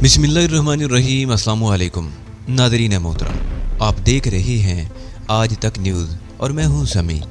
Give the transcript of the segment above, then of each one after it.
बिस्मिल्लाहिर्रहमानिर्रहीम। अस्सलाम वालेकुम नादरीन मोहतरम, आप देख रहे हैं आज तक न्यूज़ और मैं हूं समी।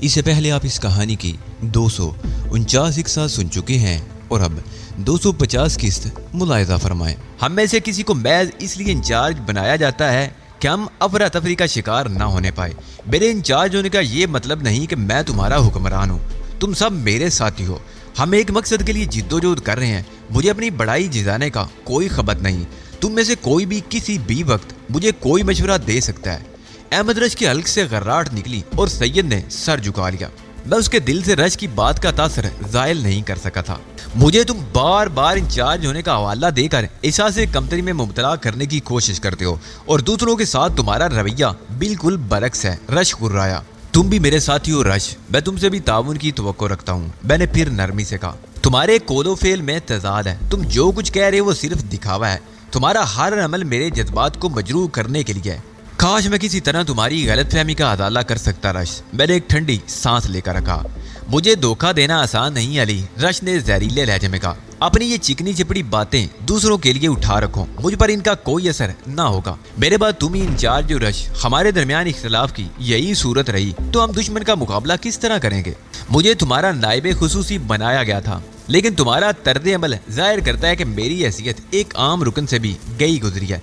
इससे पहले आप इस कहानी की 249 किस्सा सुन चुके हैं और अब 250 किस्त मुलाहिजा फरमाएं। हम में से किसी को महज इसलिए इंचार्ज बनाया जाता है कि हम अफरा तफरी का शिकार ना होने पाए। मेरे इंचार्ज होने का ये मतलब नहीं कि मैं तुम्हारा हुक्मरान हूँ। तुम सब मेरे साथी हो। हम एक मकसद के लिए जिद्दोजहद कर रहे हैं। मुझे अपनी बड़ाई जिताने का कोई खबत नहीं। तुम में से कोई भी किसी भी वक्त मुझे कोई मशवरा दे सकता है। अहमद रश के हल्क से गर्राहट निकली और सैयद ने सर झुका लिया। मैं उसके दिल से रश की बात का तासर जायल नहीं कर सका था। मुझे तुम बार बार इंचार्ज होने का हवाला देकर एहसास कमतरी में मुब्तला करने की कोशिश करते हो और दूसरों के साथ तुम्हारा रवैया बिल्कुल बरक्स है। रश गुर्राया। तुम भी मेरे साथी हो रश, मैं तुमसे भी ताउन की तवक्को रखता हूँ। मैंने फिर नरमी से कहा, तुम्हारे कोलो फेल में तजाद है। तुम जो कुछ कह रहे हो वो सिर्फ दिखावा है। तुम्हारा हर अमल मेरे जज्बात को मजरूह करने के लिए है। काश मैं किसी तरह तुम्हारी गलतफहमी का अदाला कर सकता रश। मैंने एक ठंडी सांस लेकर रखा। मुझे धोखा देना आसान नहीं अली, रश ने जहरीले लहजे में कहा। अपनी ये चिकनी चिपड़ी बातें दूसरों के लिए उठा रखो, मुझ पर इनका कोई असर ना होगा। मेरे बाद तुम ही इंचार्ज हो रश। हमारे दरमियान इख्तिलाफ की यही सूरत रही तो हम दुश्मन का मुकाबला किस तरह करेंगे। मुझे तुम्हारा नायबे खुसूसी बनाया गया था, लेकिन तुम्हारा तर्द अमल जाहिर करता है कि मेरी हैसियत एक आम रुकन से भी गई गुजरी है।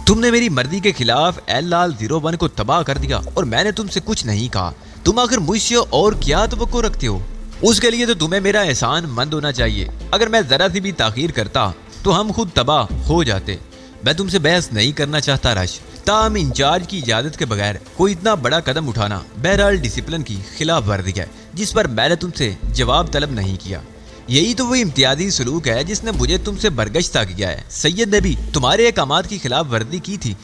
तुमने मेरी मर्जी के खिलाफ LL01 को तबाह कर दिया और मैंने तुमसे कुछ नहीं कहा। तुम आखिर मुझसे और क्या तवक्को रखते हो? उसके लिए तो तुम्हें मेरा एहसान मंद होना चाहिए। अगर मैं जरा सी भी ताखीर करता तो हम खुद तबाह हो जाते। मैं तुमसे बहस नहीं करना चाहता रश, ताम इंचार्ज की इजाजत के बगैर कोई इतना बड़ा कदम उठाना बहरहाल डिसिप्लिन की खिलाफ वर्जी है जिस पर मैंने तुमसे जवाब तलब नहीं किया। यही तो वो इम्तियाजी सलूक है जिसने मुझे तुमसे बरगश्ता किया है। सैयद ने भी तुम्हारे अहकामात की खिलाफ वर्जी की थी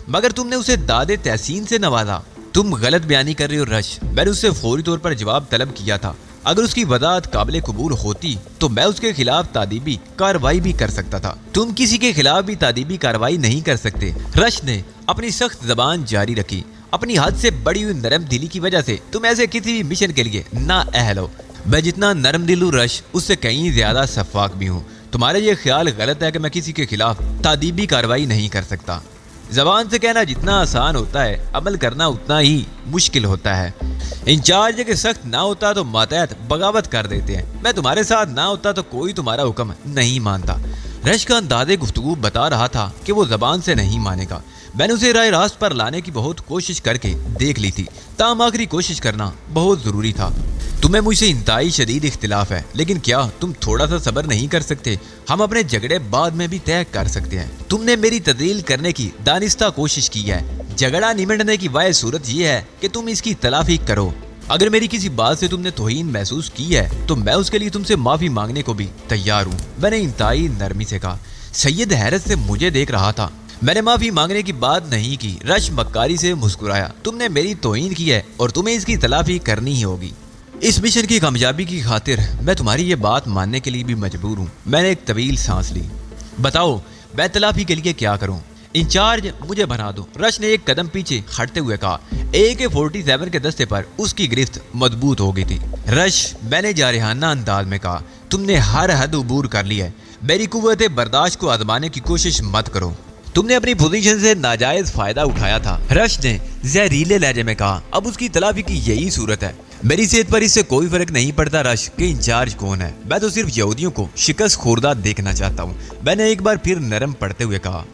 मगर तुमने उसे दादे तहसीन से नवाजा। तुम गलत बयानी कर रहे हो रश। मैंने उससे फौरी तौर पर जवाब तलब किया था। अगर उसकी वजाहत काबिल कबूल होती तो मैं उसके खिलाफ तादीबी कार्रवाई भी कर सकता था। तुम किसी के खिलाफ भी तादीबी कार्रवाई नहीं कर सकते। रश ने अपनी सख्त जबान जारी रखी। अपनी हद से बड़ी हुई नरम दिली की वजह से तुम ऐसे किसी भी मिशन के लिए ना अहल हो। मैं जितना नरम दिल हूँ रश, उससे कहीं ज्यादा शफाक भी हूँ। तुम्हारा ये ख्याल गलत है कि मैं किसी के खिलाफ तादीबी कार्रवाई नहीं कर सकता। जबान से कहना जितना आसान होता है, अमल करना उतना ही मुश्किल होता है। इंचार्ज के सख्त ना होता तो मातहत बगावत कर देते हैं। मैं तुम्हारे साथ ना होता तो कोई तुम्हारा हुक्म नहीं मानता। रश का अंदाज़े गुफ्तगू बता रहा था कि वो जबान से नहीं मानेगा। मैंने उसे राह रास्त पर लाने की बहुत कोशिश करके देख ली थी, ताम आखिरी कोशिश करना बहुत ज़रूरी था। तुम्हें मुझसे इंतहाई शदीद इख्तिलाफ है, लेकिन क्या तुम थोड़ा सा सब्र नहीं कर सकते? हम अपने झगड़े बाद में भी तय कर सकते हैं। तुमने मेरी तदलील करने की दानिस्ता कोशिश की है। झगड़ा निमटने की वाह सूरत यह है कि तुम इसकी तलाफी करो। अगर मेरी किसी बात से तुमने तौहीन महसूस की है तो मैं उसके लिए तुमसे माफी मांगने को भी तैयार हूँ। मैंने इंतहाई नरमी से कहा। सैयद हैरत से मुझे देख रहा था। मैंने माफी मांगने की बात नहीं की। रश मक्कारी से मुस्कुराया। तुमने मेरी तौहीन की है और तुम्हें इसकी तलाफी करनी ही होगी। इस मिशन की कामयाबी की खातिर मैं तुम्हारी ये बात मानने के लिए भी मजबूर हूँ। मैंने एक तवील सांस ली। बताओ मैं तलाफी के लिए क्या करूँ? इंचार्ज मुझे बना दो, रश ने एक कदम पीछे हटते हुए कहा। AK-47 के दस्ते पर उसकी गिरफ्त मजबूत हो गई थी। रश, मैंने जारहाना अंदाज में कहा, तुमने हर हद उबूर कर ली है। मेरी कुव्वत बर्दाश्त को आजमाने की कोशिश मत करो। तुमने अपनी पोजीशन से नाजायज फायदा उठाया था, रश ने जहरीले लहजे में कहा। अब उसकी तलाफी की यही सूरत है। मेरी सेहत पर इससे कोई फर्क नहीं पड़ता रश कि इंचार्ज कौन है। मैं तो सिर्फ यहूदियों को शिकस्त खुर्दा देखना चाहता हूँ। मैंने एक बार फिर नरम पड़ते हुए कहा।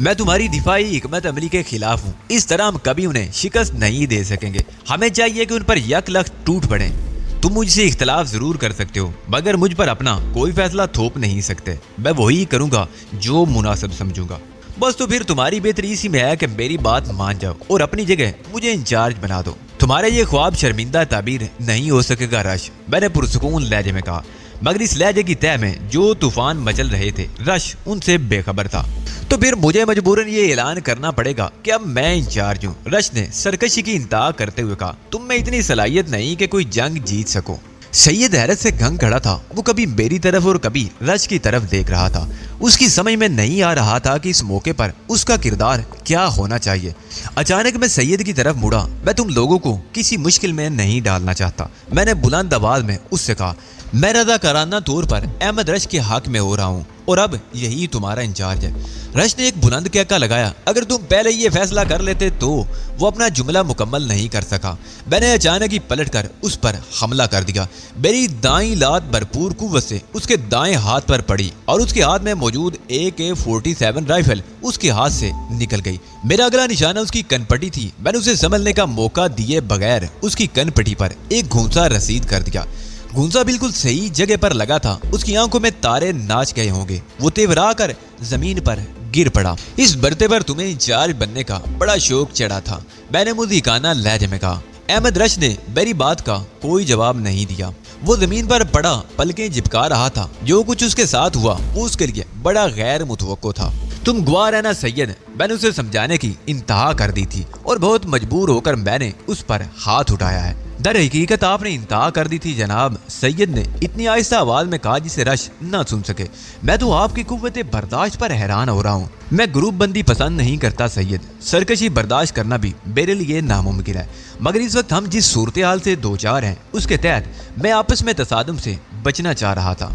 मैं तुम्हारी दिफाई हिकमत अमली के खिलाफ हूँ। इस तरह हम कभी उन्हें शिकस्त नहीं दे सकेंगे। हमें चाहिए कि उन पर यक लख टूट पड़े। तुम मुझसे इख्तलाफ जरूर कर सकते हो मगर मुझ पर अपना कोई फैसला थोप नहीं सकते। मैं वही करूँगा जो मुनासिब समझूंगा। बस तो फिर तुम्हारी बेहतरी इसी में है कि मेरी बात मान जाओ और अपनी जगह मुझे इंचार्ज बना दो। तुम्हारे ये ख्वाब शर्मिंदा ताबीर नहीं हो सकेगा रश, मैंने पुरसुकून लहजे में कहा। मगर इस लहजे की तह में जो तूफान मचल रहे थे रश उनसे बेखबर था। तो फिर मुझे मजबूरन ये ऐलान करना पड़ेगा कि अब मैं इंचार्ज हूँ, रश ने सरकशी की इंतहा करते हुए कहा। तुम में इतनी सलाहियत नहीं कि कोई जंग जीत सको। सैयद हैरत से गंग खड़ा था। वो कभी मेरी तरफ और कभी रश की तरफ देख रहा था। उसकी समझ में नहीं आ रहा था कि इस मौके पर उसका किरदार क्या होना चाहिए। अचानक मैं सैयद की तरफ मुड़ा। मैं तुम लोगों को किसी मुश्किल में नहीं डालना चाहता, मैंने बुलंद आवाज में उससे कहा। मैं रज़ाकाराना तौर पर अहमद रश के हक में हो रहा हूँ। और अब यही तुम्हारा इंचार्ज है। रश ने एक बुलंद कहका लगाया, अगर तुम पहले ये फैसला कर लेते तो। वो अपना जुमला मुकम्मल नहीं कर सका। मैंने अचानक ही पलटकर उस पर हमला कर दिया। मेरी दाईं लात भरपूर कुव्वत से उसके दाएं हाथ पर पड़ी और उसके हाथ में मौजूद AK-47 राइफल उसके हाथ से निकल गई। मेरा अगला निशाना उसकी कनपट्टी थी। मैंने उसे संभलने का मौका दिए बगैर उसकी कनपट्टी पर एक घूंसा रसीद कर दिया। घूंसा बिल्कुल सही जगह पर लगा था। उसकी आंखों में तारे नाच गए होंगे। वो तेवरा कर जमीन पर गिर पड़ा। इस बरते पर तुम्हें इंचार्ज बनने का बड़ा शौक चढ़ा था, मैंने मुज़िकाना लहजे में कहा। अहमद रश ने मेरी बात का कोई जवाब नहीं दिया। वो जमीन पर पड़ा पलकें झिपका रहा था। जो कुछ उसके साथ हुआ वो उसके लिए बड़ा गैर मुतवक्को था। तुम गवाह रहना सैयद, मैंने उसे समझाने की इंतहा कर दी थी और बहुत मजबूर होकर मैंने उस पर हाथ उठाया है। दर हकीकत आपने इंतहा कर दी थी जनाब, सैयद ने इतनी आहिस्ता आवाज में कहा जिसे रश न सुन सके। मैं तो आपकी कुव्वत बर्दाश्त पर हैरान हो रहा हूँ। मैं ग्रुप बंदी पसंद नहीं करता सैयद, सरकशी बर्दाश्त करना भी मेरे लिए नामुमकिन है, मगर इस वक्त हम जिस सूरत हाल से दो चार हैं उसके तहत मैं आपस में तसादुम से बचना चाह रहा था।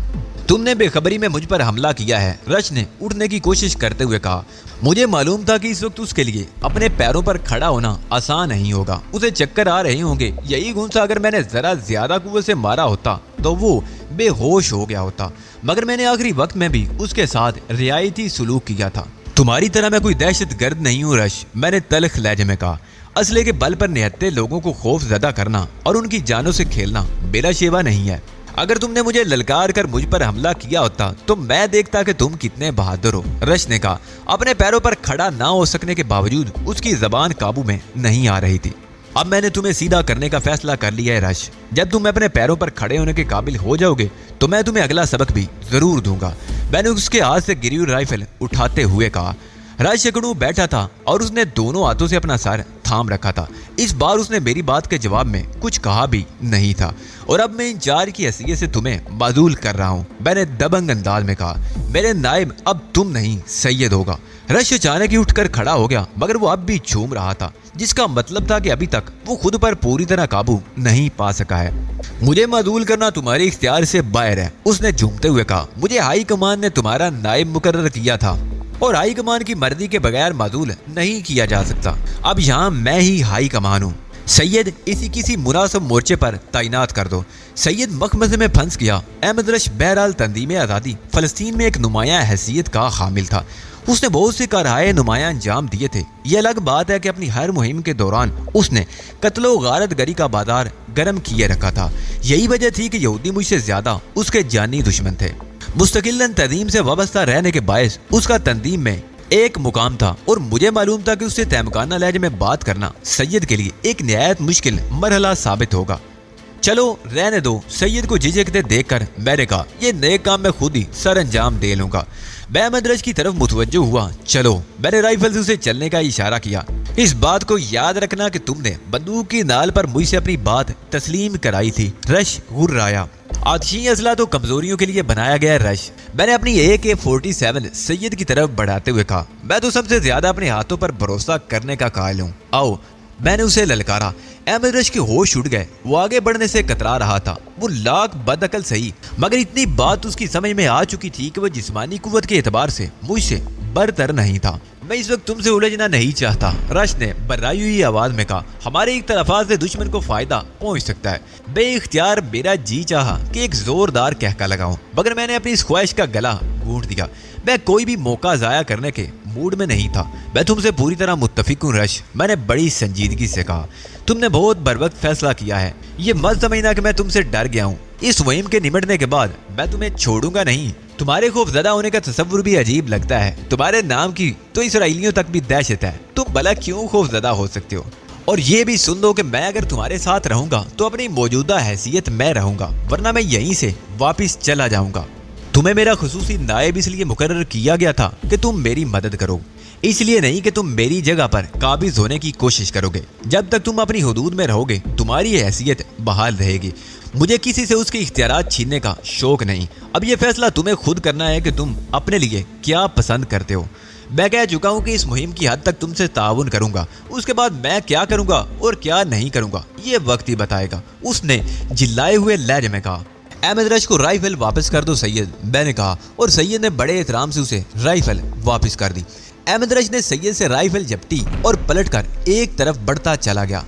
तुमने बेखबरी में मुझ पर हमला किया है, रश ने उठने की कोशिश करते हुए कहा। मुझे मालूम था कि इस वक्त उसके लिए अपने पैरों पर खड़ा होना आसान नहीं होगा। उसे चक्कर आ रहे होंगे। यही घूंसा अगर मैंने जरा ज्यादा कुव्वत से मारा होता तो वो बेहोश हो गया होता, मगर मैंने आखिरी वक्त में भी उसके साथ रियायती सुलूक किया था। तुम्हारी तरह मैं कोई दहशत गर्द नहीं हूँ रश, मैंने तल्ख लहजे में कहा। असले के बल पर निहत्ते लोगों को खौफ ज़दा करना और उनकी जानों से खेलना मेरा शेवा नहीं है। अगर तुमने मुझे ललकार कर मुझ पर हमला किया होता तो मैं देखता कि तुम कितने बहादुर हो, रश ने कहा। अपने पैरों पर खड़ा ना हो सकने के बावजूद उसकी जबान काबू में नहीं आ रही थी। अब मैंने तुम्हें सीधा करने का फैसला कर लिया है रश। जब तुम अपने पैरों पर खड़े होने के काबिल हो जाओगे तो मैं तुम्हें अगला सबक भी जरूर दूंगा, मैंने उसके हाथ से गिरी हुई राइफल उठाते हुए कहा। रश एकड़ू बैठा था और उसने दोनों हाथों से अपना सर थाम रखा था। इस बार उसने मेरी बात के जवाब में कुछ कहा भी नहीं था। और अब मैं इंचार्ज की हैसियत से तुम्हें माजूल कर रहा हूँ, मैंने दबंग अंदाज में कहा। मेरे नायब अब तुम नहीं सैयद होगा। रश अचानक ही उठकर खड़ा हो गया, मगर वो अब भी झूम रहा था, जिसका मतलब था कि अभी तक वो खुद पर पूरी तरह काबू नहीं पा सका है। मुझे माजूल करना तुम्हारे इख्तियार से बाहर है, उसने झूमते हुए कहा। मुझे हाई कमान ने तुम्हारा नायब मुकर्रर किया था और हाई कमान की मर्जी के बगैर माजूल नहीं किया जा सकता। अब यहाँ मैं ही हाई कमान हूँ। सैयद इसी किसी मुनासिब मोर्चे पर तैनात कर दो। सैयद मखमजे में फंस गया। अहमद रश बहरहाल तंजीम आज़ादी फ़लस्तीन में एक नुमाया हैसियत का हामिल था। उसने बहुत से कारहाए नुमाया अंजाम दिए थे। यह अलग बात है कि अपनी हर मुहिम के दौरान उसने कत्लो गारत गरी का बाजार गर्म किए रखा था। यही वजह थी कि यहूदी मुझसे ज्यादा उसके जानी दुश्मन थे। मुस्तकिलन तंजीम से वाबस्ता रहने के बायस उसका तंजीम में एक मुकाम था और मुझे मालूम था कि उससे तहमकाना लहजे में बात करना सैयद के लिए एक निहायत मुश्किल मरहला साबित होगा। चलो रहने दो, सैयद को झिझकते देखकर मैंने कहा, ये नए काम मैं खुद ही सर अंजाम दे लूंगा। मैं अहमद रश की तरफ मुतवज्जो हुआ। चलो, मैंने राइफल से उसे चलने का इशारा किया। इस बात को याद रखना कि तुमने बंदूक की नाल पर मुझसे अपनी बात तस्लीम कराई थी। रश गुर्राया। आतिशी असला तो कमजोरियों के लिए बनाया गया रश, मैंने अपनी AK-47 सैयद की तरफ बढ़ाते हुए कहा। मैं तो सबसे ज्यादा अपने हाथों पर भरोसा करने का कायल हूँ, आओ, मैंने उसे ललकारा। अहमद रश के होश उड़ गए। वो आगे बढ़ने से कतरा रहा था। वो लाख बदअकल सही, मगर इतनी बात उसकी समझ में आ चुकी थी कि वह जिस्मानी कुव्वत के एतबार से मुझसे बरतर नहीं था। मैं इस वक्त तुमसे उलझना नहीं चाहता, रश ने बर्राई हुई आवाज में कहा। हमारे एक तरफा से दुश्मन को फायदा पहुंच सकता है। बेइख्तियार मेरा जी चाहा कि एक जोरदार कहका लगाऊं, मगर मैंने अपनी इस ख्वाहिश का गला घूंट दिया। मैं कोई भी मौका जाया करने के मूड में नहीं था। मैं तुमसे पूरी तरह मुत्तफिक हूँ रश, मैंने बड़ी संजीदगी से कहा। तुमने बहुत बरवक्त फैसला किया है। ये मत समझना कि मैं तुमसे डर गया हूँ। इस मुहिम के निमटने के बाद मैं तुम्हें छोड़ूंगा नहीं। तुम्हारे खौफजदा होने का तसव्वुर भी अजीब लगता है। तुम्हारे नाम की तो इसराइलियों तक भी दहशत है। तुम भला क्यों खौफजदा हो सकते हो? और ये भी सुन लो कि मैं अगर तुम्हारे साथ रहूंगा तो अपनी मौजूदा हैसियत में रहूंगा, वरना मैं यहीं से वापिस चला जाऊंगा। तुम्हें मेरा खुसूसी नायब इसलिए मुकर्रर किया गया था कि तुम मेरी मदद करो, इसलिए नहीं कि तुम मेरी जगह पर काबिज होने की कोशिश करोगे। जब तक तुम अपनी हुदूद में रहोगे तुम्हारी हैसियत बहाल रहेगी। मुझे किसी से उसके इख्तियारात छीनने का शौक नहीं। अब यह फैसला तुम्हें खुद करना है कि तुम अपने लिए क्या पसंद करते हो। मैं कह चुका हूँ कि इस मुहिम की हद तक तुमसे ताउन करूंगा, उसके बाद मैं क्या करूंगा और क्या नहीं करूंगा ये वक्त ही बताएगा, उसने जिल्लाए हुए लहजे में कहा। अहमद रश को राइफल वापस कर दो सैयद, मैंने कहा, और सैयद ने बड़े एहतराम से उसे राइफल वापस कर दी। अहमद रश ने सैयद से राइफल झपटी और पलटकर एक तरफ बढ़ता चला गया।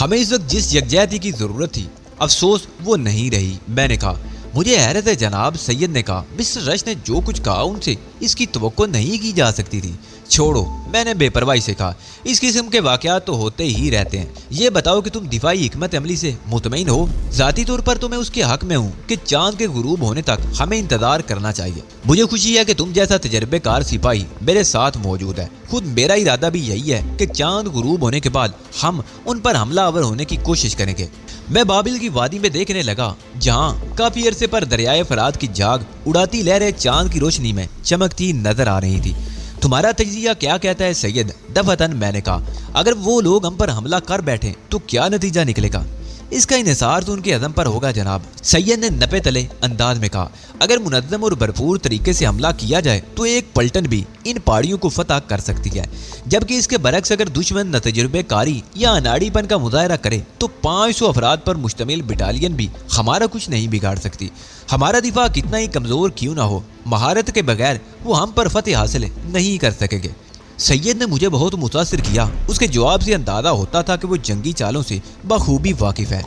हमें इस वक्त जिस यकजहती की जरूरत थी, अफसोस वो नहीं रही, मैंने कहा। मुझे हैरत है जनाब, सैयद ने कहा। मिस्टर रश ने जो कुछ कहा उनसे इसकी तवक्को नहीं की जा सकती थी। छोड़ो, मैंने बेपरवाही से कहा, इस किस्म के वाकयात तो होते ही रहते हैं। ये बताओ कि तुम दिफाई हिकमत अमली से मुतमईन हो? जाती तौर पर तो मैं उसके हक में हूँ कि चांद के गुरूब होने तक हमें इंतजार करना चाहिए। मुझे खुशी है कि तुम जैसा तजर्बेकार सिपाही मेरे साथ मौजूद है। खुद मेरा इरादा भी यही है कि चांद गुरूब होने के बाद हम उन पर हमलावर होने की कोशिश करेंगे। मैं बाबिल की वादी में देखने लगा, जहाँ काफी अरसे पर दरियाए फरात की झाग उड़ाती लहरें चांद की रोशनी में चमकती नजर आ रही थी। तुम्हारा तजिया क्या कहता है सैयद? दफतन, मैंने कहा। अगर वो लोग हम पर हमला कर बैठे तो क्या नतीजा निकलेगा? इसका इन्हिसार तो उनके अज़म पर होगा जनाब, सैयद ने नपे तले अंदाज में कहा। अगर मुनज़्ज़म और भरपूर तरीके से हमला किया जाए तो एक पलटन भी इन पहाड़ियों को फतह कर सकती है, जबकि इसके बरक्स अगर दुश्मन तजुर्बेकारी या अनाड़ीपन का मुजाहरा करे तो 500 अफराद पर मुश्तमिल बटालियन भी हमारा कुछ नहीं बिगाड़ सकती। हमारा दिफा कितना ही कमज़ोर क्यों ना हो, महारत के बगैर वो हम पर फतेह हासिल नहीं कर सकेंगे। सैयद ने मुझे बहुत मुतासिर किया। उसके जवाब से अंदाजा होता था कि वो जंगी चालों से बखूबी वाकिफ है।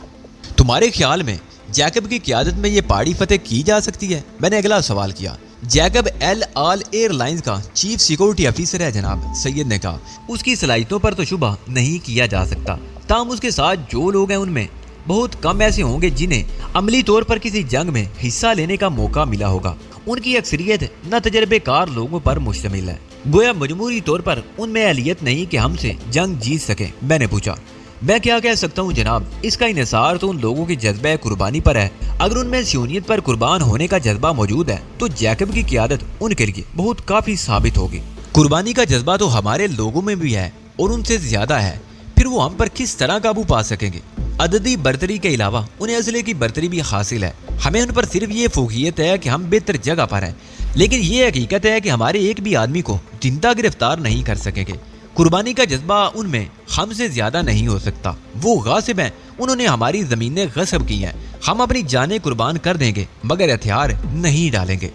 तुम्हारे ख्याल में जैकब की क़यादत में ये पहाड़ी फतेह की जा सकती है? मैंने अगला सवाल किया। जैकब एल आल एयरलाइंस का चीफ सिक्योरिटी ऑफिसर है जनाब, सैयद ने कहा। उसकी सलाहियतों पर तो शुबा नहीं किया जा सकता। ताहम उसके साथ जो लोग हैं उनमें बहुत कम ऐसे होंगे जिन्हें अमली तौर पर किसी जंग में हिस्सा लेने का मौका मिला होगा। उनकी अक्सरियत न तजर्बेकार लोगों पर मुश्तमिल है। गोया मजमूरी तौर पर उनमें अहलियत नहीं कि हमसे जंग जीत सके। मैंने पूछा, मैं क्या कह सकता हूँ जनाब? इसका इन्हिसार तो उन लोगों की जज्बा कुर्बानी पर है। अगर उनमें सियोनियत पर कुर्बान होने का जज्बा मौजूद है तो जैकब की क़यादत उनके लिए बहुत काफी साबित होगी। कुर्बानी का जज्बा तो हमारे लोगों में भी है और उनसे ज्यादा है, फिर वो हम पर किस तरह काबू पा सकेंगे? अददी बर्तरी के अलावा उन्हें असले की बर्तरी भी हासिल है। हमें उन पर सिर्फ ये फोकियत है कि हम बेहतर जगह पर हैं, लेकिन ये हकीकत है कि हमारे एक भी आदमी को जिंदा गिरफ्तार नहीं कर सकेंगे। कुर्बानी का जज्बा उनमें हमसे ज्यादा नहीं हो सकता। वो गासिब हैं, उन्होंने हमारी जमीनें गस्ब की हैं। हम अपनी जानें कुर्बान कर देंगे मगर हथियार नहीं डालेंगे।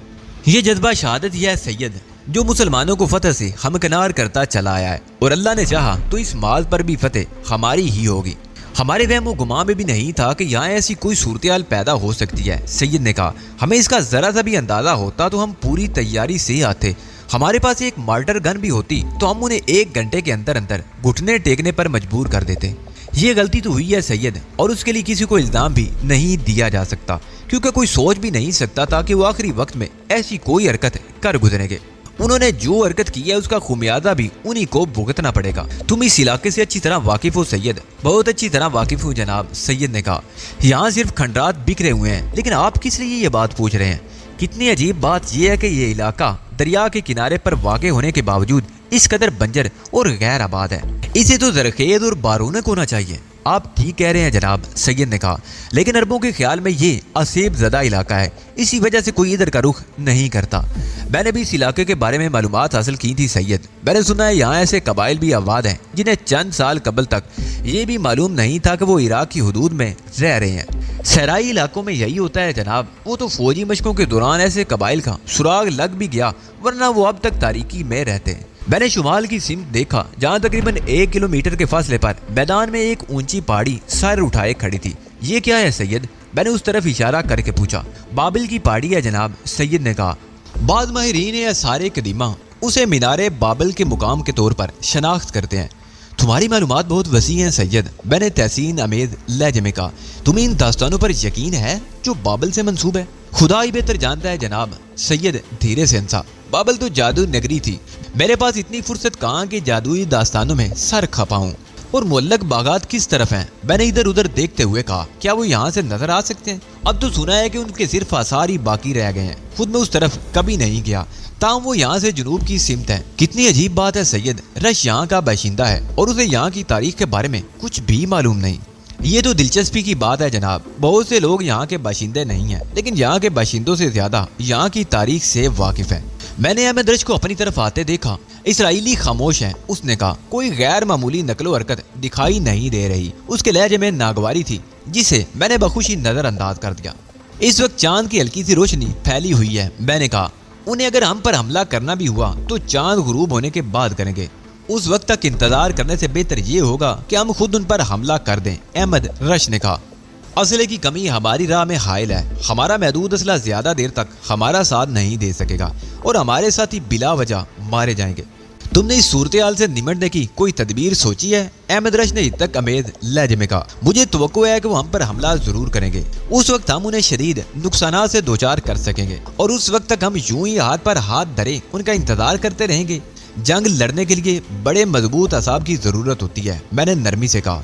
ये जज्बा शहादत ही है सैयद, जो मुसलमानों को फतह से हमकिनार करता चला आया है, और अल्लाह ने चाहा तो इस माज पर भी फतेह हमारी ही होगी। हमारे वहम गुमा में भी नहीं था कि यहाँ ऐसी कोई सूरत पैदा हो सकती है, सैयद ने कहा। हमें इसका जरा सा भी अंदाजा होता तो हम पूरी तैयारी से आते। हमारे पास एक मार्टर गन भी होती तो हम उन्हें 1 घंटे के अंदर अंदर घुटने टेकने पर मजबूर कर देते। ये गलती तो हुई है सैयद, और उसके लिए किसी को इल्जाम भी नहीं दिया जा सकता, क्योंकि कोई सोच भी नहीं सकता था कि वो आखिरी वक्त में ऐसी कोई हरकत कर गुजरेंगे। उन्होंने जो हरकत की है उसका खुमियाजा भी उन्हीं को भुगतना पड़ेगा। तुम इस इलाके से अच्छी तरह वाकिफ हो सैयद? बहुत अच्छी तरह वाकिफ हूँ जनाब, सैयद ने कहा। यहाँ सिर्फ खंडरात बिखरे हुए हैं, लेकिन आप किस लिए ये बात पूछ रहे हैं? कितनी अजीब बात यह है कि ये इलाका दरिया के किनारे पर वाक़े होने के बावजूद इस कदर बंजर और गैर आबाद है। इसे तो जरखेज और बारूनक होना चाहिए। आप ठीक कह रहे हैं जनाब, सैयद ने कहा, लेकिन अरबों के ख्याल में ये असेब ज़दा इलाका है, इसी वजह से कोई इधर का रुख नहीं करता। मैंने भी इस इलाके के बारे में मालूमात हासिल की थी सैयद। मैंने सुना है यहाँ ऐसे कबाइल भी आबाद हैं जिन्हें चंद साल कबल तक ये भी मालूम नहीं था कि वो इराक की हुदूद में रह रहे हैं। सहराई इलाकों में यही होता है जनाब। वो तो फौजी मशकों के दौरान ऐसे कबाइल का सुराग लग भी गया, वरना वो अब तक तारीकी में रहते हैं। मैंने शुमाल की सिमत देखा, जहाँ तकरीबन 1 किलोमीटर के फासले पर मैदान में एक ऊंची पहाड़ी सर उठाए खड़ी थी। ये क्या है सैयद? मैंने उस तरफ इशारा करके पूछा। बाबिल की पहाड़ी है जनाब, सैयद ने कहा। बाद माहिरीन असारे कदीमा उसे मीनारे बाबिल के मुकाम के तौर पर शनाख्त करते हैं। तुम्हारी मालूमात बहुत वसी हैं सैयद, मैंने तहसीन अमेद लहजे में कहा। तुम्हें इन दास्तानों पर यकीन है जो बाबिल से मंसूब है? खुदा ही बेहतर जानता है जनाब, सैयद धीरे से हंसा। बाबिल तो जादू नगरी थी, मेरे पास इतनी फुर्सत कहाँ कि जादुई दास्तानों में सर खपाऊं। और मुअल्लक बागात किस तरफ हैं? मैंने इधर उधर देखते हुए कहा। क्या वो यहाँ से नजर आ सकते हैं? अब तो सुना है कि उनके सिर्फ आसार ही बाकी रह गए हैं। खुद मैं उस तरफ कभी नहीं गया, ताहम वो यहाँ से जुनूब की सिमत है। कितनी अजीब बात है सैयद, रश यहाँ का बाशिंदा है और उसे यहाँ की तारीख के बारे में कुछ भी मालूम नहीं। ये तो दिलचस्पी की बात है जनाब। बहुत से लोग यहाँ के बाशिंदे नहीं हैं, लेकिन यहाँ के बाशिंदों से ज्यादा यहाँ की तारीख से वाकिफ है। मैंने अहमद रश को अपनी तरफ आते देखा। इसराइली खामोश है, उसने कहा। कोई गैर मामूली नकलो हरकत दिखाई नहीं दे रही। उसके लहजे में नागवारी थी जिसे मैंने बखुशी नजरअंदाज कर दिया। इस वक्त चांद की हल्की सी रोशनी फैली हुई है। मैंने कहा उन्हें अगर हम पर हमला करना भी हुआ तो चांद गुरूब होने के बाद करेंगे। उस वक्त तक इंतजार करने से बेहतर ये होगा कि हम खुद उन पर हमला कर दें। अहमद रश ने कहा असले की कमी हमारी राह में हाइल है। हमारा महदूद असला ज्यादा देर तक हमारा साथ नहीं दे सकेगा और हमारे साथी बिला वजह मारे जाएंगे। तुमने इस सूरत हाल से निमटने की कोई तदबीर सोची है? अहमद रश ने इतक अमेद लहजे में कहा मुझे तवक्को है कि वो हम पर हमला जरूर करेंगे। उस वक्त हम उन्हें शदीद नुकसान से दो चार कर सकेंगे और उस वक्त तक हम यूं ही हाथ पर हाथ धरे उनका इंतजार करते रहेंगे। जंग लड़ने के लिए बड़े मजबूत असाब की जरूरत होती है। मैंने नरमी से कहा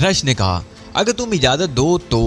रश ने कहा अगर तुम इजाजत दो तो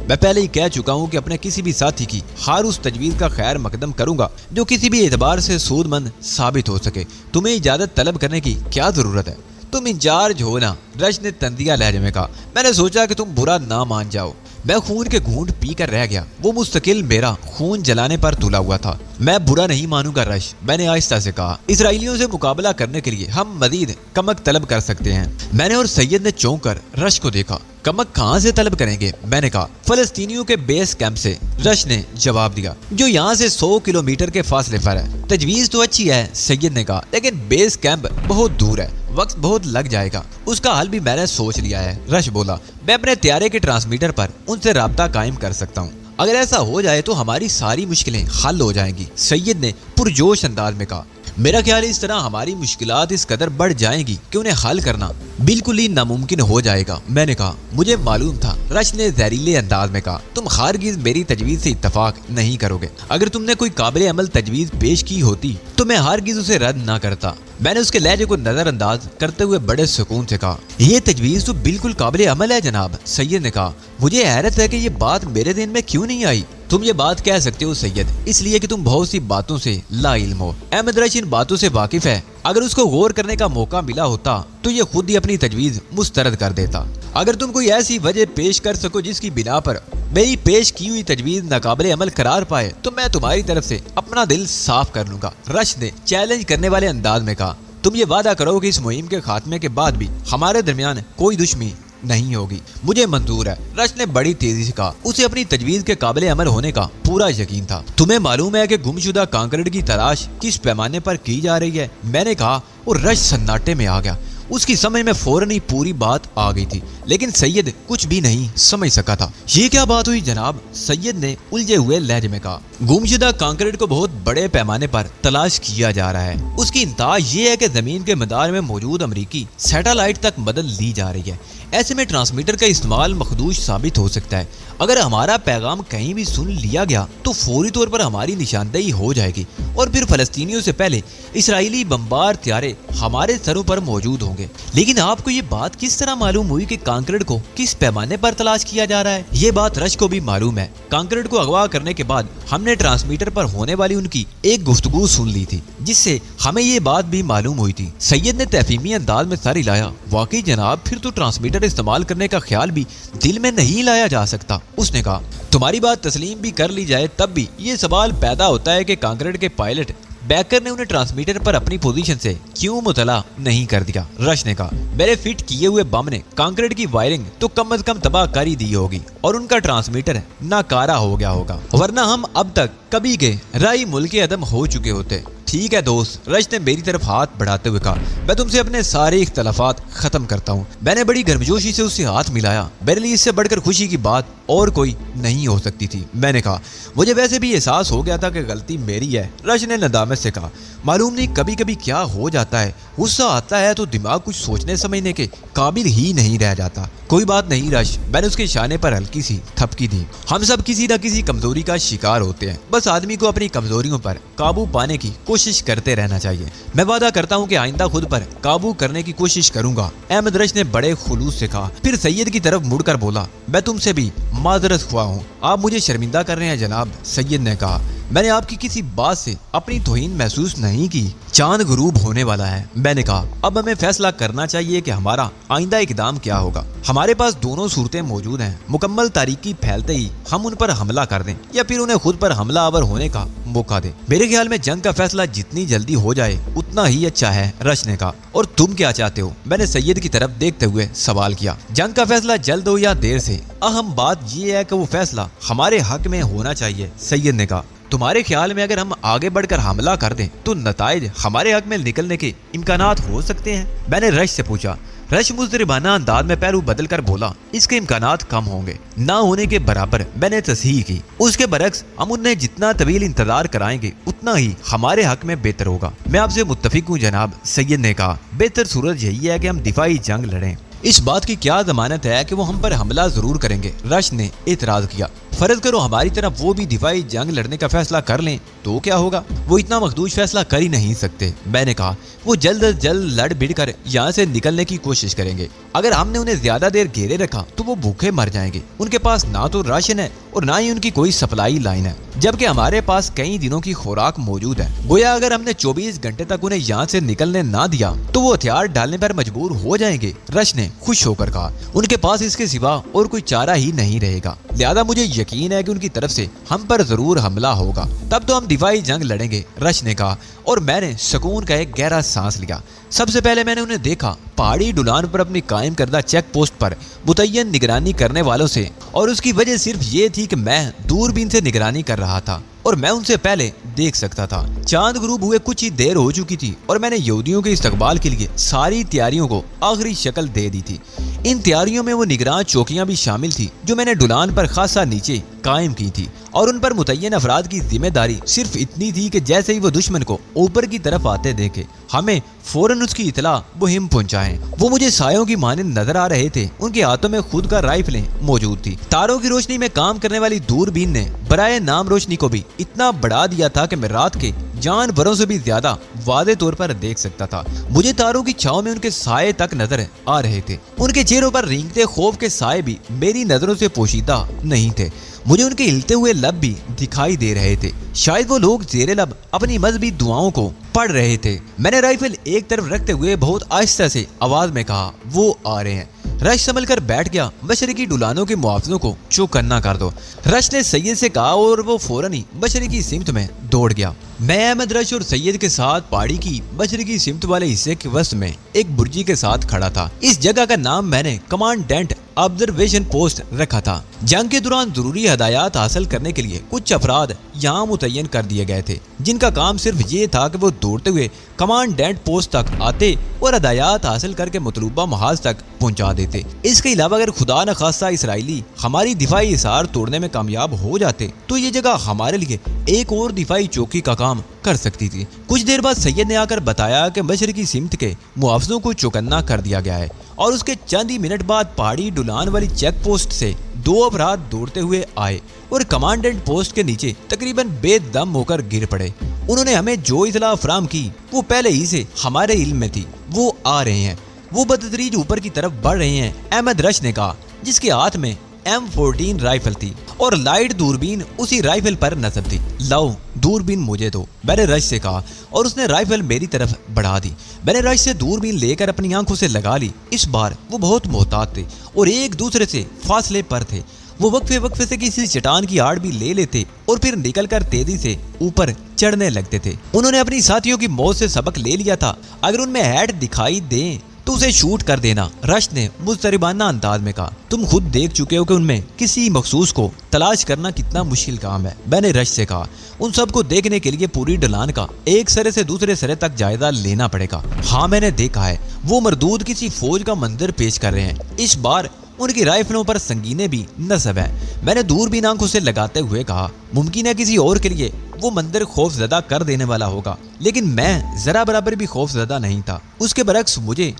मैं पहले ही कह चुका हूँ कि अपने किसी भी साथी की हर उस तजवीज़ का खैर मकदम करूंगा जो किसी भी एतबार से सूदमंद साबित हो सके। तुम्हें इजाजत तलब करने की क्या जरूरत है? तुम इंचार्ज हो ना? रश ने तंदिया लहजे में कहा मैंने सोचा कि तुम बुरा ना मान जाओ। मैं खून के घूंट पी कर रह गया। वो मुस्तकिल मेरा खून जलाने पर तुला हुआ था। मैं बुरा नहीं मानूंगा रश, मैंने आहिस्ता से कहा। इसराइलियों से मुकाबला करने के लिए हम मजीद कमक तलब कर सकते हैं। मैंने और सैयद ने चौंक कर रश को देखा। कमक कहाँ से तलब करेंगे? मैंने कहा फलस्तीनियों के बेस कैंप से। रश ने जवाब दिया जो यहाँ से 100 किलोमीटर के फासले पर है। तजवीज़ तो अच्छी है, सैयद ने कहा, लेकिन बेस कैंप बहुत दूर है, वक्त बहुत लग जाएगा। उसका हल भी मैंने सोच लिया है। रश बोला मैं अपने त्यारे के ट्रांसमीटर पर उनसे राब्ता कायम कर सकता हूँ। अगर ऐसा हो जाए तो हमारी सारी मुश्किलें हल हो जाएंगी, सैयद ने पुरजोश अंदाज में कहा। मेरा ख्याल है इस तरह हमारी मुश्किलात इस कदर बढ़ जाएंगी कि उन्हें हल करना बिल्कुल ही नामुमकिन हो जाएगा। मैंने कहा मुझे मालूम था। रश ने जहरीले अंदाज में कहा तुम खारगिज मेरी तजवीज़ से इत्तफाक नहीं करोगे। अगर तुमने कोई काबिल अमल तजवीज़ पेश की होती तो मैं हारगिज उसे रद्द ना करता। मैंने उसके लहजे को नजरअंदाज करते हुए बड़े सुकून से कहा यह तजवीज़ तो बिल्कुल काबिल अमल है जनाब। सैयद ने कहा मुझे हैरत है कि ये बात मेरे ज़हन में क्यों नहीं आई। तुम ये बात कह सकते हो सैयद, इसलिए कि तुम बहुत सी बातों से लाइल्म हो। अहमद रश इन बातों से वाकिफ है। अगर उसको गौर करने का मौका मिला होता तो ये खुद ही अपनी तजवीज़ मुस्तरद कर देता। अगर तुम कोई ऐसी वजह पेश कर सको जिसकी बिना पर मेरी पेश की हुई तजवीज़ नाकाबिले अमल करार पाए तो मैं तुम्हारी तरफ से अपना दिल साफ कर लूंगा। रश ने चैलेंज करने वाले अंदाज में कहा तुम ये वादा करो कि इस मुहिम के खात्मे के बाद भी हमारे दरमियान कोई दुश्मनी नहीं होगी। मुझे मंजूर है, रश ने बड़ी तेजी से कहा। उसे अपनी तजवीज़ के काबिल अमल होने का पूरा यकीन था। तुम्हें मालूम है कि गुमशुदा कांकरेड की तलाश किस पैमाने पर की जा रही है? मैंने कहा और रश सन्नाटे में आ गया। उसकी समझ में फौरन ही पूरी बात आ गई थी, लेकिन सैयद कुछ भी नहीं समझ सका था। ये क्या बात हुई जनाब? सैयद ने उलझे हुए लहजे में कहा गुमशुदा कांकरेड को बहुत बड़े पैमाने पर तलाश किया जा रहा है। उसकी इंतहा ये है कि जमीन के मदार में मौजूद अमरीकी सैटेलाइट तक मदद ली जा रही है। ऐसे में ट्रांसमीटर का इस्तेमाल मखदूश साबित हो सकता है। अगर हमारा पैगाम कहीं भी सुन लिया गया तो फौरी तौर पर हमारी निशानदेही हो जाएगी और फिर फलस्तीनियों से पहले इसराइली बमबार त्यारे हमारे सरों पर मौजूद होंगे। लेकिन आपको ये बात किस तरह मालूम हुई कि कांकरेड को किस पैमाने पर तलाश किया जा रहा है? ये बात रश को भी मालूम है। कांकरेड को अगवा करने के बाद हमने ट्रांसमीटर पर होने वाली उनकी एक गुफ्तगू सुन ली थी, जिससे हमें ये बात भी मालूम हुई थी। सैयद ने तफहीमी अंदाज में सर हिलाया। वाकई जनाब, फिर तो ट्रांसमीटर इस्तेमाल करने का ख्याल भी दिल में नहीं लाया जा सकता। उसने कहा तुम्हारी बात तस्लीम भी कर ली जाए तब भी ये सवाल पैदा होता है कि कांकरेड के पायलट बैकर ने उन्हें ट्रांसमीटर पर अपनी पोजीशन से क्यों मुतला नहीं कर दिया। रश ने कहा मेरे फिट किए हुए बम ने कांकरेड की वायरिंग तो कम से कम तबाहकारी दी होगी और उनका ट्रांसमीटर नाकारा हो गया होगा, वरना हम अब तक कभी के राई मुल्क के अदम हो चुके होते। ठीक है दोस्त, रश ने मेरी तरफ हाथ बढ़ाते हुए कहा मैं तुमसे अपने सारे इख्तलाफात खत्म करता हूँ। मैंने बड़ी गर्मजोशी से उससे हाथ मिलाया। मेरे लिए इससे बढ़कर खुशी की बात और कोई नहीं हो सकती थी। मैंने कहा मुझे वैसे भी एहसास हो गया था कि गलती मेरी है। रश ने नदामत से कहा मालूम नहीं कभी कभी क्या हो जाता है, गुस्सा आता है तो दिमाग कुछ सोचने समझने के काबिल ही नहीं रह जाता। कोई बात नहीं रश, मैंने उसके इशारे पर हल्की सी थपकी दी। हम सब किसी न किसी कमजोरी का शिकार होते हैं, बस आदमी को अपनी कमजोरियों पर काबू पाने की कोशिश करते रहना चाहिए। मैं वादा करता हूँ कि आइंदा खुद पर काबू करने की कोशिश करूंगा। अहमद रश ने बड़े खुलूस से कहा। फिर सैयद की तरफ मुड़कर बोला मैं तुमसे भी माजरत ख्वाह हूँ, आप मुझे शर्मिंदा कर रहे हैं जनाब। सैयद ने कहा मैंने आपकी किसी बात से अपनी तौहीन महसूस नहीं की। चांद गुरूब होने वाला है। मैंने कहा अब हमें फैसला करना चाहिए कि हमारा आइंदा इकदाम क्या होगा। हमारे पास दोनों सूरतें मौजूद हैं। मुकम्मल तारीकी फैलते ही हम उन पर हमला कर दें या फिर उन्हें खुद पर हमलावर होने का मौका दें। मेरे ख्याल में जंग का फैसला जितनी जल्दी हो जाए उतना ही अच्छा है, रश ने कहा। और तुम क्या चाहते हो? मैंने सैयद की तरफ देखते हुए सवाल किया। जंग का फैसला जल्द हो या देर से, अहम बात यह है कि वो फैसला हमारे हक में होना चाहिए, सैयद ने कहा। तुम्हारे ख्याल में अगर हम आगे बढ़कर हमला कर दें तो नताइज हमारे हक में निकलने के इम्कानात हो सकते हैं? मैंने रश से पूछा। रश मुजरिबाना अंदाज में पैरू बदल कर बोला, इसके इम्कानात कम होंगे, ना होने के बराबर। मैंने तस्हीह की। उसके बरक्स हम उन्हें जितना तवील इंतजार कराएंगे उतना ही हमारे हक में बेहतर होगा। मैं आपसे मुत्तफिक हूँ जनाब, सैयद ने कहा। बेहतर सूरत यही है कि हम दिफाई जंग लड़ें। इस बात की क्या जमानत है कि वो हम पर हमला जरूर करेंगे? रश ने एतराज किया। फर्ज करो हमारी तरफ वो भी दिफाई जंग लड़ने का फैसला कर लें तो क्या होगा? वो इतना मखदूश फैसला कर ही नहीं सकते, मैंने कहा। वो जल्द अज जल्द लड़ भिड़ कर यहाँ से निकलने की कोशिश करेंगे। अगर हमने उन्हें ज्यादा देर घेरे रखा तो वो भूखे मर जाएंगे। उनके पास ना तो राशन है और ना ही उनकी कोई सप्लाई लाइन है, जबकि हमारे पास कई दिनों की खुराक मौजूद है। गोया अगर हमने 24 घंटे तक उन्हें यहाँ से निकलने ना दिया तो वो हथियार डालने पर मजबूर हो जाएंगे, रश ने खुश होकर कहा। उनके पास इसके सिवा और कोई चारा ही नहीं रहेगा, लिहाजा मुझे यकीन है कि उनकी तरफ से हम पर जरूर हमला होगा। तब तो हम दिफाई जंग लड़ेंगे, रश ने कहा। और मैंने सुकून का एक गहरा सांस लिया। सबसे पहले मैंने उन्हें देखा पहाड़ी ढुलान पर अपनी कायम करदा चेक पोस्ट पर मुतय्यन निगरानी करने वालों से, और उसकी वजह सिर्फ ये थी कि मैं दूरबीन से निगरानी कर रहा था और मैं उनसे पहले देख सकता था। चांद गुरूब हुए कुछ ही देर हो चुकी थी और मैंने यहूदियों के इस्तकबाल के लिए सारी तैयारियों को आखिरी शक्ल दे दी थी। इन तैयारियों में वो निगरान चौकियां भी शामिल थी जो मैंने ढुलान पर खासा नीचे कायम की थी, और उन पर मुतय्यन अफराद की जिम्मेदारी सिर्फ इतनी थी कि जैसे ही वो दुश्मन को ऊपर की तरफ आते देखे हमें फौरन उसकी इतला मुहिम पहुंचाएं। वो मुझे सायों की मानंद नजर आ रहे थे। उनके हाथों में खुद का राइफलें मौजूद थी। तारों की रोशनी में काम करने वाली दूरबीन ने बराए नाम रोशनी को भी इतना बढ़ा दिया था कि मैं रात के जानवरों से भी ज्यादा वादे तौर पर देख सकता था। मुझे तारों की छांव में उनके साए तक नजर आ रहे थे। उनके चेहरों पर रेंगते खौफ के साए भी मेरी नजरों से पोशीदा नहीं थे। मुझे उनके हिलते हुए लब भी दिखाई दे रहे थे। शायद वो लोग जेरे लब अपनी मजहबी दुआओं को पढ़ रहे थे। मैंने राइफल एक तरफ रखते हुए बहुत आहिस्ता से आवाज में कहा, वो आ रहे हैं। रश संभल कर बैठ गया। मशरिकी डुलानों के मुआवजों को चौकन्ना कर दो, रश ने सैयद से कहा, और वो फौरन ही मशरिकी सिमत में दौड़ गया। मैं अहमद रश और सैयद के साथ पहाड़ी की मशरिकी सिमत वाले हिस्से के वस्त में एक बुर्जी के साथ खड़ा था। इस जगह का नाम मैंने कमांडेंट ऑब्जर्वेशन पोस्ट रखा था। जंग के दौरान जरूरी हदायत हासिल करने के लिए कुछ अफराद यहाँ मुतय्यन कर दिए गए थे, जिनका काम सिर्फ ये था कि वो दौड़ते हुए कमांडेंट पोस्ट तक आते और हदायत हासिल करके मतलूबा महाज तक पहुंचा देते। इसके अलावा अगर खुदा न खास्ता इसराइली हमारी दिफाई हिसार तोड़ने में कामयाब हो जाते तो ये जगह हमारे लिए एक और दिफाई चौकी का काम कर सकती थी। कुछ देर बाद सैयद ने आकर बताया कि मशरिकी सिमत के मुआवजों को चौकन्ना कर दिया गया है, और उसके चंद ही मिनट बाद पहाड़ी डुलान वाली चेक पोस्ट से 2 अफराद दौड़ते हुए आए और कमांडेंट पोस्ट के नीचे तकरीबन बेदम होकर गिर पड़े। उन्होंने हमें जो इतला फराम की वो पहले ही से हमारे इल्म में थी। वो आ रहे हैं, वो बदतरीज ऊपर की तरफ बढ़ रहे हैं, अहमद रश ने कहा, जिसके हाथ में M14 राइफल थी और लाइट दूरबीन उसी राइफल पर नस्ब थी। लाओ दूरबीन मुझे दो, मैंने रश से कहा, और उसने राइफल मेरी तरफ बढ़ा दी। मैंने रश से दूरबीन लेकर अपनी आंखों से लगा ली। इस बार वो बहुत मोहतात थे और एक दूसरे से फासले पर थे। वो वक्फे वक्फे से किसी चट्टान की आड़ भी ले लेते और फिर निकलकर तेजी से ऊपर चढ़ने लगते थे। उन्होंने अपनी साथियों की मौत से सबक ले लिया था। अगर उनमें हेड दिखाई दे तो उसे शूट कर देना, रश ने मुस्तरिबाना अंदाज में कहा। तुम खुद देख चुके हो कि उनमें किसी मखसूस को तलाश करना कितना मुश्किल काम है, मैंने रश से कहा। उन सब को देखने के लिए पूरी ढलान का एक सरे से दूसरे सरे तक जायजा लेना पड़ेगा। हाँ मैंने देखा है, वो मरदूद किसी फौज का मंजर पेश कर रहे हैं। इस बार उनकी राइफलों पर संगीने भी नस्ब है, मैंने दूरबीन आंखों से लगाते हुए कहा। मुमकिन है किसी और के लिए वो मंदिर खौफजदा कर देने वाला होगा, लेकिन मैं जरा बराबर भी खौफजदा नहीं था। उसके बरक्स मुझे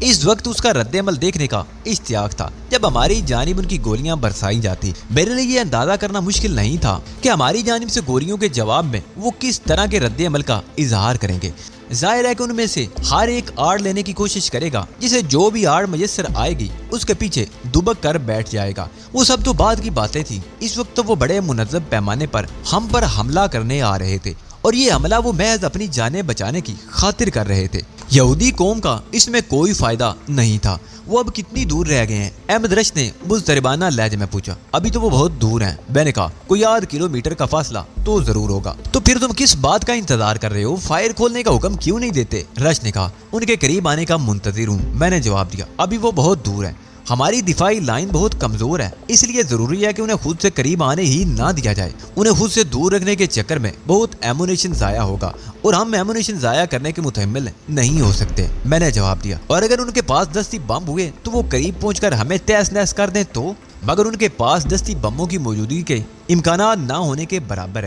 इस वक्त उसका रद्द-ए-अमल देखने का इश्तियाक था जब हमारी जानिब उनकी गोलियां बरसाई जाती। मेरे लिए ये अंदाजा करना मुश्किल नहीं था कि हमारी जानिब से गोलियों के जवाब में वो किस तरह के रद्द-ए-अमल का इजहार करेंगे। जाहिर है कि उनमें से हर एक आड़ लेने की कोशिश करेगा, जिसे जो भी आड़ मयसर आएगी उसके पीछे दुबक कर बैठ जाएगा। वो सब तो बाद की बातें थी। इस वक्त तो वो बड़े मुनज़्ज़म पैमाने पर हम पर हमला करने आ रहे थे, और ये हमला वो महज अपनी जानें बचाने की खातिर कर रहे थे। यहूदी कौम का इसमें कोई फायदा नहीं था। वो अब कितनी दूर रह गए हैं? अहमद रश ने मुस्तरबाना लहजे में पूछा। अभी तो वो बहुत दूर हैं। मैंने कहा कोई आध किलोमीटर का फासला तो जरूर होगा। तो फिर तुम किस बात का इंतजार कर रहे हो? फायर खोलने का हुक्म क्यों नहीं देते? रश ने कहा। उनके करीब आने का मुंतजिर हूँ, मैंने जवाब दिया। अभी वो बहुत दूर है, हमारी दिफाई लाइन बहुत कमजोर है, इसलिए जरूरी है कि उन्हें खुद से करीब आने ही ना दिया जाए। उन्हें खुद से दूर रखने के चक्कर में बहुत एमुनेशन जाया होगा और हम एमुनेशन जाया करने के मुतहम्मिल नहीं हो सकते, मैंने जवाब दिया। और अगर उनके पास दस्ती बम हुए तो वो करीब पहुंचकर हमें तहस नहस कर दें तो? मगर उनके पास दस्ती बमों की मौजूदगी के इम्कानात ना होने के बराबर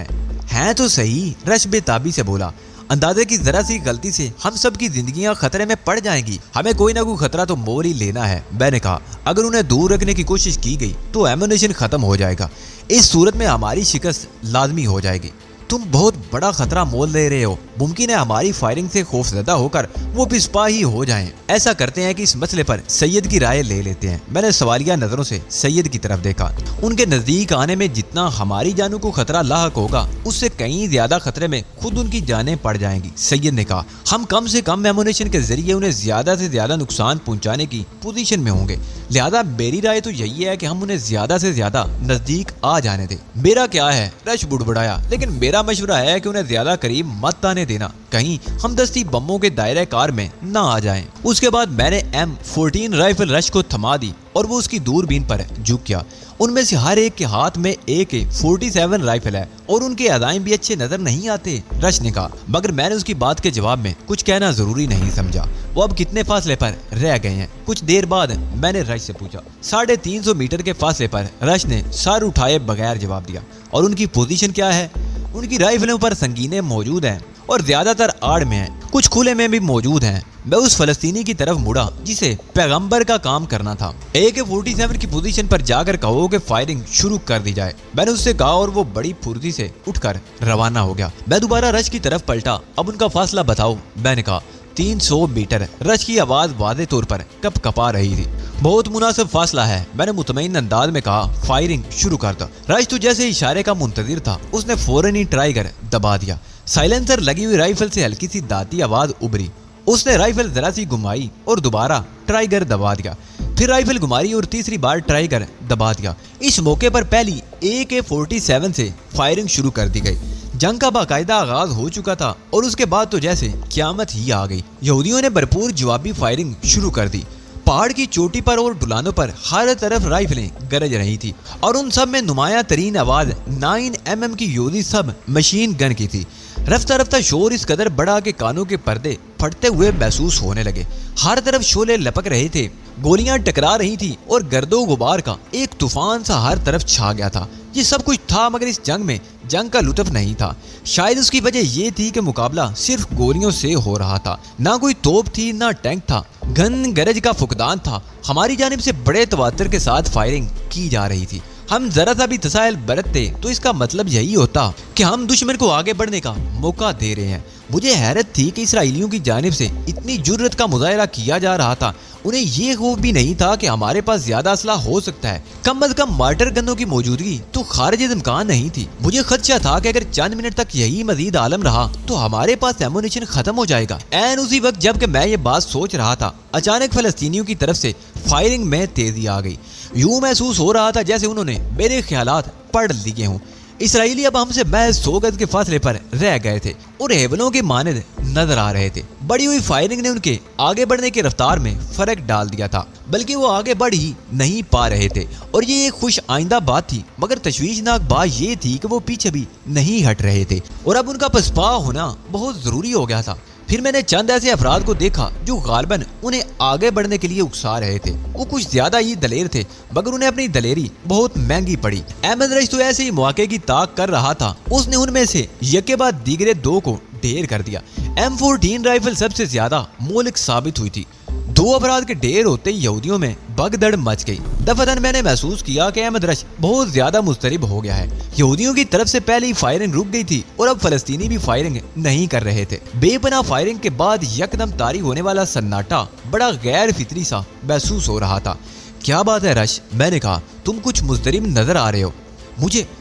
हैं तो सही, रश बेताबी से बोला। अंदाजे की जरा सी गलती से हम सब की जिंदगियां खतरे में पड़ जाएंगी, हमें कोई ना कोई खतरा तो मोल ही लेना है। मैंने कहा अगर उन्हें दूर रखने की कोशिश की गई तो एमुनेशन खत्म हो जाएगा, इस सूरत में हमारी शिकस्त लाजमी हो जाएगी। तुम बहुत बड़ा खतरा मोल ले रहे हो, मुमकिन है हमारी फायरिंग से खौफजदा होकर वो पिस्पा ही हो जाएं। ऐसा करते हैं कि इस मसले पर सैयद की राय ले लेते हैं। मैंने सवालिया नजरों से सैयद की तरफ देखा। उनके नजदीक आने में जितना हमारी जानों को खतरा लाहक होगा, उससे कहीं ज्यादा खतरे में खुद उनकी जानें पड़ जाएंगी। सैयद ने कहा हम कम से कम एमुनेशन के जरिए उन्हें ज्यादा से ज्यादा नुकसान पहुंचाने की पोजीशन में होंगे, लिहाजा मेरी राय तो यही है कि हम उन्हें ज्यादा से ज्यादा नजदीक आ जाने दें। मेरा क्या है? रश बुड़बुड़ाया। लेकिन मेरा मशवरा है कि उन्हें ज्यादा करीब मत आने देना, कहीं हम दस्ती बमों के दायरे कार में ना आ जाएं। उसके बाद मैंने M14 राइफल रश को थमा दी और वो उसकी दूरबीन पर झुक गया। उनमें से हर एक के हाथ में AK-47 राइफल है और उनके अदाइम भी अच्छे नजर नहीं आते, रश ने कहा। मगर मैंने उसकी बात के जवाब में कुछ कहना जरूरी नहीं समझा। वो अब कितने फासले पर रह गए हैं? कुछ देर बाद मैंने रश से पूछा। 350 मीटर के फासले पर, रश ने सर उठाए बगैर जवाब दिया। और उनकी पोजीशन क्या है? उनकी राइफलों पर संगीनें मौजूद हैं और ज्यादातर आड़ में हैं, कुछ खुले में भी मौजूद हैं। मैं उस फलस्तीनी की तरफ मुड़ा जिसे पैगंबर का काम करना था। AK-47 की पोजीशन पर जाकर कहो कि फायरिंग शुरू कर दी जाए, मैंने उससे कहा और वो बड़ी फुर्ती से उठकर रवाना हो गया। मैं दोबारा रश की तरफ पलटा। अब उनका फासला बताओ, मैंने कहा। 300 मीटर। रश की आवाज वाज़े तौर पर कपकपा रही थी। बहुत मुनासिब फासला है, मैंने मुतमईन अंदाज में कहा। फायरिंग शुरू कर दो। रश तो जैसे इशारे का मुंतजिर था, उसने फौरन ही ट्राइगर दबा दिया। साइलेंसर लगी हुई राइफल से हल्की सी दाती आवाज उभरी। उसने राइफल जरा सी घुमाई और दोबारा ट्राइगर दबा दिया। फिर राइफल घुमाई और तीसरी बार ट्राइगर दबा दिया। इस मौके पर पहली AK-47 से फायरिंग शुरू कर दी गई। जंग का बाकायदा आगाज हो चुका था और उसके बाद तो जैसे क्यामत ही आ गई। यहूदियों ने भरपूर जवाबी फायरिंग शुरू कर दी। पहाड़ की चोटी पर और ढलानों पर हर तरफ राइफलें गरज रही थी और उन सब में नुमाया तरीन आवाज 9mm की यहूदी सब मशीन गन की थी। रफ्ता रफ्ता शोर इस कदर बढ़ा के कानों के पर्दे फटते हुए महसूस होने लगे। हर तरफ शोले लपक रहे थे, गोलियां टकरा रही थी और गर्दो गुबार का एक तूफान सा हर तरफ छा गया था। ये सब कुछ था, मगर इस जंग में जंग का लुत्फ नहीं था। शायद उसकी वजह ये थी कि मुकाबला सिर्फ गोलियों से हो रहा था। ना कोई तोप थी, ना टैंक था, घन गरज का फुकदान था। हमारी जानिब से बड़े तवातर के साथ फायरिंग की जा रही थी। हम जरा सा भी तसाइल बरतते तो इसका मतलब यही होता कि हम दुश्मन को आगे बढ़ने का मौका दे रहे हैं। मुझे हैरत थी कि इसराइलियों की जानिब से इतनी जुर्रत का मुजाहरा किया जा रहा था। उन्हें ये खौफ भी नहीं था कि हमारे पास ज्यादा असला हो सकता है। कम अज कम मार्टर गनों की मौजूदगी तो खारिज इम्कान नहीं थी। मुझे खदशा था कि अगर चंद मिनट तक यही मजीद आलम रहा तो हमारे पास एमुनेशन खत्म हो जाएगा। एन उसी वक्त जबकि मैं ये बात सोच रहा था, अचानक फलस्तीनियों की तरफ से फायरिंग में तेजी आ गई। यूं महसूस हो रहा था जैसे उन्होंने मेरे ख्यालात पढ़ लिए हों। इसराइली अब हमसे महज 100 गज के फासले पर रह गए थे और हेवलों के मानद नजर आ रहे थे। बड़ी हुई फायरिंग ने उनके आगे बढ़ने की रफ्तार में फर्क डाल दिया था, बल्कि वो आगे बढ़ ही नहीं पा रहे थे और ये एक खुश आइंदा बात थी। मगर तशवीशनाक बात ये थी कि वो पीछे भी नहीं हट रहे थे और अब उनका पसपा होना बहुत जरूरी हो गया था। फिर मैंने चंद ऐसे अफराद को देखा जो गालिबन उन्हें आगे बढ़ने के लिए उकसा रहे थे। वो कुछ ज्यादा ही दलेर थे, मगर उन्हें अपनी दलेरी बहुत महंगी पड़ी। अहमद रश तो ऐसे ही मौके की ताक कर रहा था। उसने उनमें से यके बाद दीगरे दो को ढेर कर दिया। M14 राइफल सबसे ज्यादा मौलिक साबित हुई थी। दो अफराद के ढेर होते ही यहूदियों में भगदड़ मच गई। दफतन मैंने महसूस किया कि अहमद रश बहुत ज्यादा मुस्तरिब हो गया है। यहूदियों की तरफ से पहले ही फायरिंग रुक गई थी और अब फलस्तीनी भी फायरिंग नहीं कर रहे थे। बेपनाह फायरिंग के बाद यकदम तारी होने वाला सन्नाटा बड़ा गैर फितरी सा महसूस हो रहा था। क्या बात है रश, मैंने कहा, तुम कुछ मुस्तरिब नजर आ रहे हो।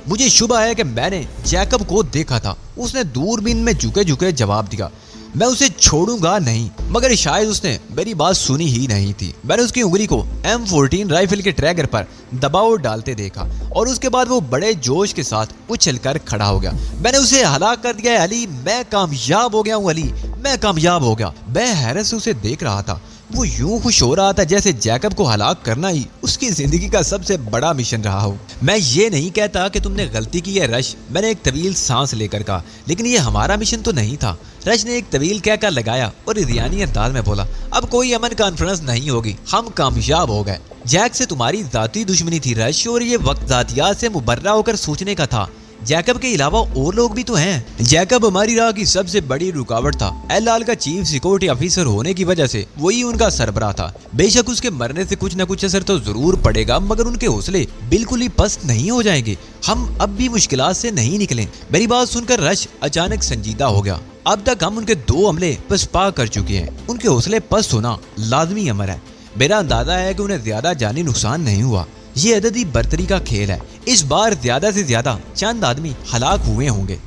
मुझे शुबा है कि मैंने जैकब को देखा था, उसने दूरबीन में झुके झुके जवाब दिया। मैं उसे छोड़ूंगा नहीं। मगर शायद उसने मेरी बात सुनी ही नहीं थी। मैंने उसकी उंगली को M14 राइफल के ट्रैगर पर दबाव डालते देखा और उसके बाद वो बड़े जोश के साथ उछलकर खड़ा हो गया। मैंने उसे हलाक कर दिया है अली, मैं कामयाब हो गया हूँ अली, मैं कामयाब हो गया। मैं हैरत से उसे देख रहा था। वो यूं खुश हो रहा था जैसे जैकब को हलाक करना ही उसकी जिंदगी का सबसे बड़ा मिशन रहा हो। मैं ये नहीं कहता कि तुमने गलती की है रश, मैंने एक तवील सांस लेकर कहा, लेकिन ये हमारा मिशन तो नहीं था। रश ने एक तवील कहकर लगाया और रियानी अंदाज में बोला, अब कोई अमन कॉन्फ्रेंस नहीं होगी, हम कामयाब हो गए। जैक से तुम्हारी जाती दुश्मनी थी रश, और ये वक्त जातियात से मुबर्रा होकर सोचने का था। जैकब के अलावा और लोग भी तो हैं। जैकब हमारी राह की सबसे बड़ी रुकावट था। एल लाल का चीफ सिक्योरिटी ऑफिसर होने की वजह से वही उनका सरबराह था। बेशक उसके मरने से कुछ न कुछ असर तो जरूर पड़ेगा, मगर उनके हौसले बिल्कुल ही पस्त नहीं हो जाएंगे। हम अब भी मुश्किलात से नहीं निकले। मेरी बात सुनकर रश अचानक संजीदा हो गया। अब तक हम उनके 2 हमले पसपा कर चुके हैं। उनके हौसले पस्त होना लाजमी अमर है। मेरा अंदाजा है कि उन्हें ज्यादा जानी नुकसान नहीं हुआ। ये अददी बर्तरी का खेल है। इस बार ज्यादा से ज्यादा चंद आदमी हलाक हुए होंगे।